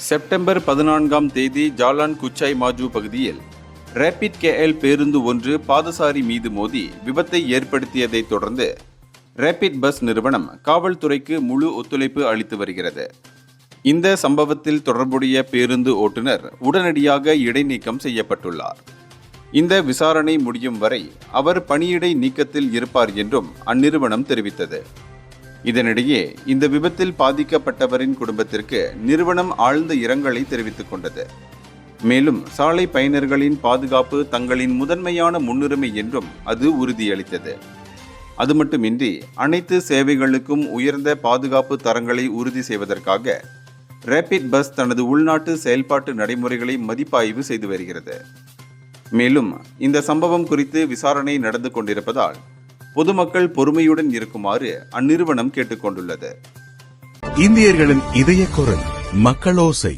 September 14ஆம் தேதி Jalan குச்சாய் Maju பகுதியில் rapid KL பேருந்து ஒன்று பாதசாரி மீது மோதி விபத்தை ஏற்படுத்தியதைத் தொடர்ந்து ரேபிட் பஸ் நிறுவனம் காவல்துறைக்கு முழு ஒத்துழைப்பு அளித்து வருகிறது. இந்த சம்பவத்தில் தொடர்புடைய பேருந்து ஓட்டுநர் உடனடியாக இடைநீக்கம் செய்யப்பட்டுள்ளார். இந்த விசாரணை முடியும் வரை அவர் பணியிடை நீக்கத்தில் இருப்பார் என்றும் அந்நிறுவனம் தெரிவித்தது. இதனிடையே இந்த விபத்தில் பாதிக்கப்பட்டவரின் குடும்பத்திற்கு நிறுவனம் ஆழ்ந்த இரங்கலை தெரிவித்துக் கொண்டது. மேலும் சாலை பயனர்களின் பாதுகாப்பு தங்களின் முதன்மையான முன்னுரிமை என்றும் அது உறுதியளித்தது. அது மட்டுமின்றி அனைத்து சேவைகளுக்கும் உயர்ந்த பாதுகாப்பு தரங்களை உறுதி செய்வதற்காக ரேபிட் பஸ் தனது உள்நாட்டு செயல்பாட்டு நடைமுறைகளை மதிப்பாய்வு செய்து வருகிறது. மேலும் இந்த சம்பவம் குறித்து விசாரணை நடந்து கொண்டிருப்பதால் பொதுமக்கள் பொறுமையுடன் இருக்குமாறு அந்நிறுவனம் கேட்டுக்கொண்டுள்ளது. இந்தியர்களின் இதய குரல் மக்களோசை.